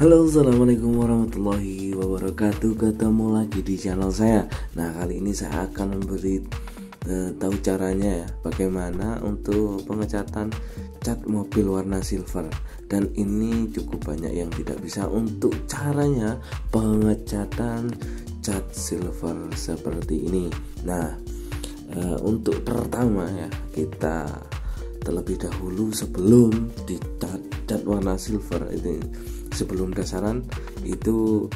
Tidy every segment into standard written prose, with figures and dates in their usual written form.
Halo, assalamualaikum warahmatullahi wabarakatuh. Ketemu lagi di channel saya. Nah, kali ini saya akan memberi tahu caranya ya, bagaimana untuk pengecatan cat mobil warna silver. Dan ini cukup banyak yang tidak bisa untuk caranya pengecatan cat silver seperti ini. Nah, untuk pertama ya, kita terlebih dahulu sebelum dicat cat warna silver ini, sebelum dasaran itu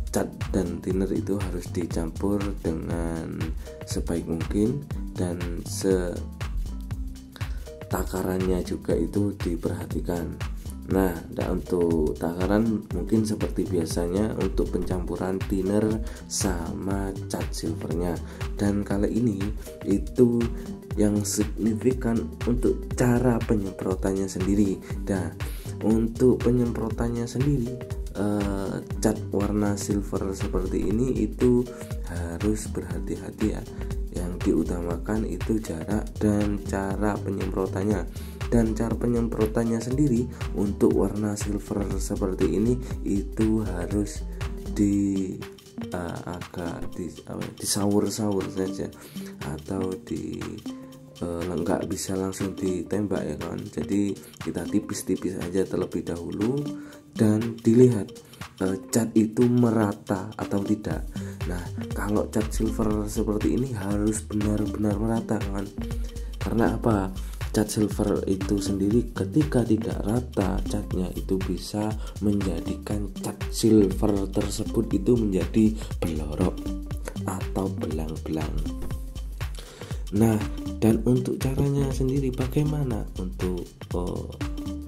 cat dan thinner itu harus dicampur dengan sebaik mungkin, dan takarannya juga itu diperhatikan. Nah, untuk takaran mungkin seperti biasanya untuk pencampuran thinner sama cat silvernya. Dan kali ini itu yang signifikan untuk cara penyemprotannya sendiri. Nah, untuk penyemprotannya sendiri, cat warna silver seperti ini itu harus berhati-hati ya. Yang diutamakan itu jarak dan cara penyemprotannya. Dan cara penyemprotannya sendiri untuk warna silver seperti ini itu harus agak disaur-saur saja, atau nggak bisa langsung ditembak ya kawan. Jadi kita tipis-tipis aja terlebih dahulu dan dilihat cat itu merata atau tidak. Nah, kalau cat silver seperti ini harus benar-benar merata kawan. Karena apa? Cat silver itu sendiri ketika tidak rata catnya itu bisa menjadikan cat silver tersebut itu menjadi belorok atau belang-belang. Nah, dan untuk caranya sendiri bagaimana untuk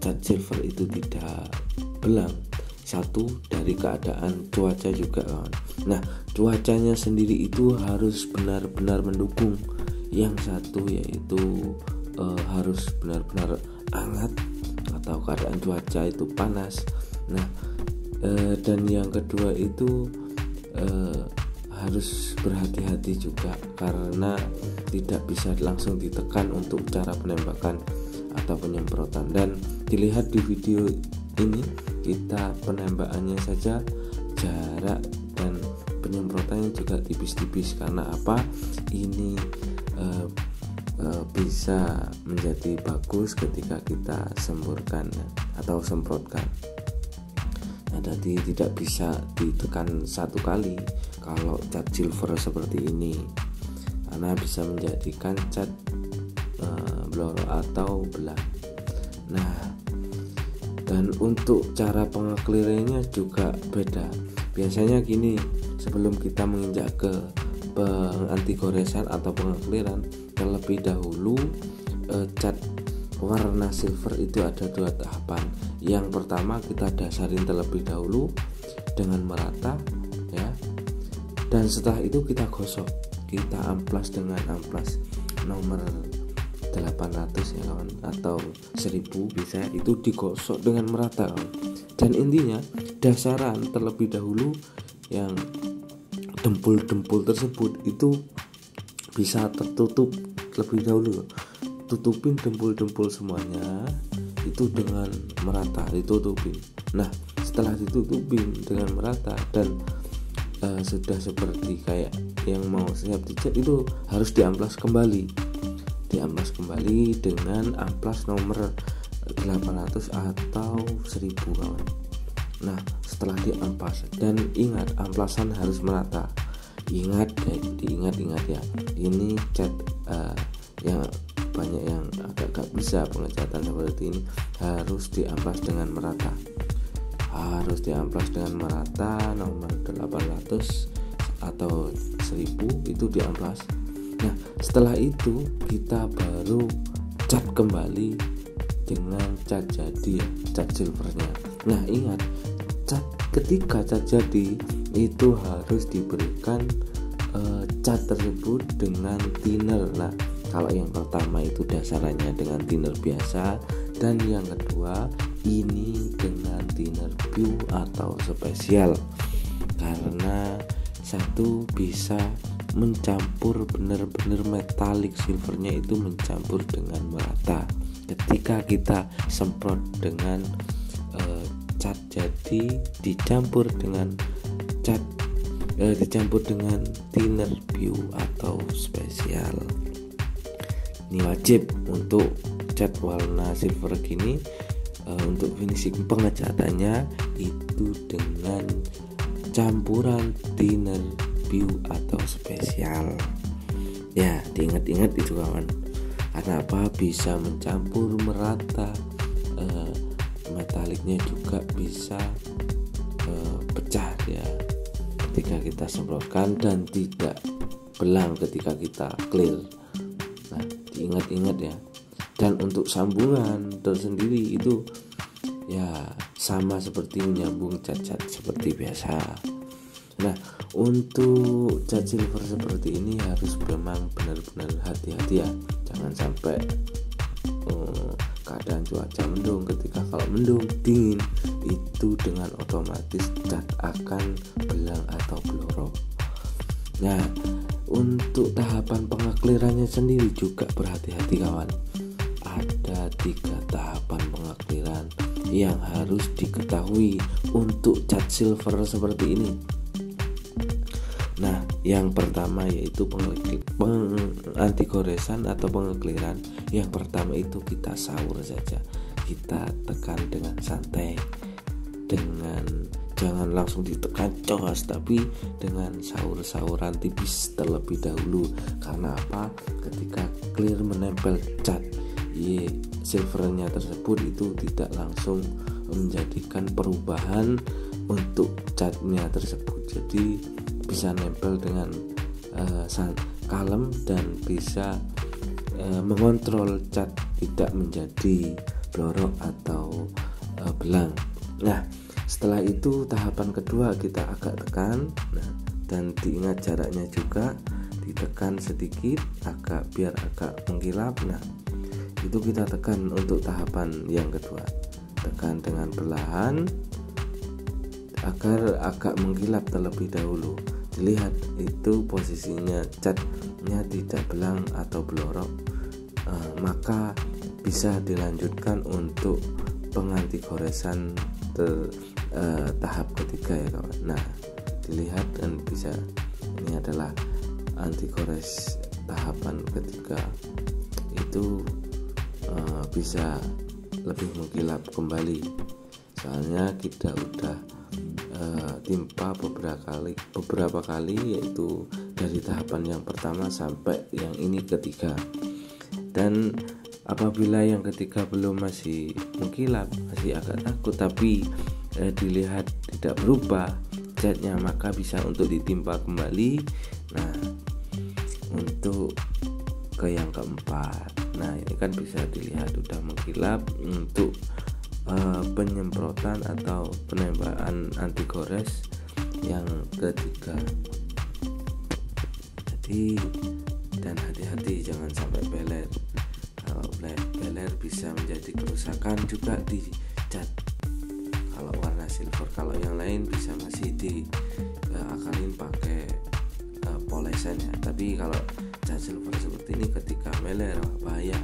cat silver itu tidak belang? Satu, dari keadaan cuaca juga kawan. Nah, cuacanya sendiri itu harus benar-benar mendukung. Yang satu yaitu harus benar-benar hangat atau keadaan cuaca itu panas. Nah, dan yang kedua itu harus berhati-hati juga, karena tidak bisa langsung ditekan untuk cara penembakan atau penyemprotan. Dan dilihat di video ini, kita penembakannya saja jarak dan penyemprotannya juga tipis-tipis. Karena apa? Ini bisa menjadi bagus ketika kita semburkan atau semprotkan. Nah, jadi tidak bisa ditekan satu kali kalau cat silver seperti ini, karena bisa menjadikan cat blorok atau belang. Nah, dan untuk cara pengeklirannya juga beda. Biasanya gini, sebelum kita menginjak ke anti goresan atau pengekliran, terlebih dahulu cat warna silver itu ada dua tahapan. Yang pertama, kita dasarin terlebih dahulu dengan merata ya, dan setelah itu kita gosok, kita amplas dengan amplas nomor 800 ya kawan, atau 1000 bisa, itu digosok dengan merata kawan. Dan intinya dasaran terlebih dahulu yang dempul-dempul tersebut itu bisa tertutup lebih dahulu. Tutupin dempul-dempul semuanya itu dengan merata, ditutupin. Nah, setelah ditutupin dengan merata dan sudah seperti kayak yang mau siap dicat, itu harus diamplas kembali dengan amplas nomor 800 atau 1000 kawan. Nah, setelah diamplas, dan ingat amplasan harus merata. Diingat ya, ini cat yang banyak yang agak bisa pengecatan seperti ini harus diamplas dengan merata. Nomor 800 atau 1000 itu diamplas. Nah, setelah itu kita baru cat kembali dengan cat jadi, cat silvernya. Nah, ingat, ketika cat jadi itu harus diberikan cat tersebut dengan thinner. Nah, kalau yang pertama itu dasarannya dengan thinner biasa, dan yang kedua ini dengan thinner pure atau spesial, karena satu bisa mencampur benar-benar metalik silvernya itu mencampur dengan merata ketika kita semprot dengan cat jadi dicampur dengan thinner view atau spesial. Ini wajib untuk cat warna silver gini. Untuk finishing pengecatannya itu dengan campuran thinner view atau spesial. Ya, diingat-ingat itu kawan. Karena apa? Bisa mencampur merata, metaliknya juga bisa pecah ya ketika kita semprotkan dan tidak belang ketika kita clear. Nah, diingat-ingat ya. Dan untuk sambungan tersendiri itu ya sama seperti menyambung cat-cat seperti biasa. Nah, untuk cat silver seperti ini harus memang benar-benar hati-hati ya. Jangan sampai keadaan cuaca mendung. Ketika kalau mendung dingin itu dengan otomatis cat akan belang atau blorok. Nah, untuk tahapan pengeklirannya sendiri juga berhati-hati kawan. Ada 3 tahapan pengekliran yang harus diketahui untuk cat silver seperti ini. Nah, yang pertama yaitu anti goresan atau pengekliran. Yang pertama itu kita saur saja, kita tekan dengan santai, jangan langsung ditekan cos, tapi dengan saur-sauran tipis terlebih dahulu. Karena apa? Ketika clear menempel cat silvernya tersebut itu tidak langsung menjadikan perubahan untuk catnya tersebut, jadi bisa nempel dengan kalem dan bisa mengontrol cat tidak menjadi blorok atau belang. Nah, setelah itu tahapan kedua kita agak tekan, dan diingat jaraknya juga, ditekan sedikit biar agak mengkilap. Nah, itu kita tekan untuk tahapan yang kedua, tekan dengan perlahan agar agak mengkilap terlebih dahulu. Dilihat itu posisinya catnya tidak belang atau blorok, maka bisa dilanjutkan untuk penganti goresan tahap ketiga ya kawan. Nah, dilihat dan bisa, ini adalah anti gores tahapan ketiga, itu bisa lebih mengkilap kembali. Soalnya kita udah timpa beberapa kali, yaitu dari tahapan yang pertama sampai yang ini ketiga. Dan apabila yang ketiga masih mengkilap, masih agak takut, tapi dilihat tidak berubah catnya, maka bisa untuk ditimpa kembali. Nah, untuk ke yang keempat, nah ini kan bisa dilihat sudah mengkilap untuk penyemprotan atau penembakan anti gores yang ketiga. Jadi, dan hati-hati jangan sampai beler. Kalau beler bisa menjadi kerusakan juga di cat kalau warna silver. Kalau yang lain bisa masih diakalin pakai polesan ya. Tapi kalau cat silver seperti ini ketika beler bahaya,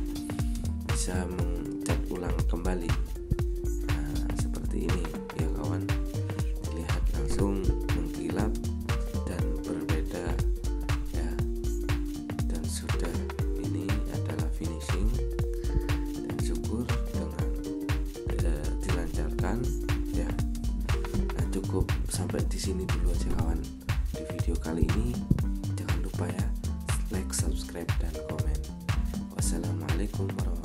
bisa mencat ulang kembali. Nah, seperti ini ya kawan, lihat langsung mengkilap dan berbeda ya. Dan sudah, ini adalah finishing, dan syukur dengan dilancarkan ya. Nah, cukup sampai di sini dulu aja kawan di video kali ini. Jangan lupa ya, like, subscribe, dan komen. Wassalamualaikum warahmatullahi wabarakatuh.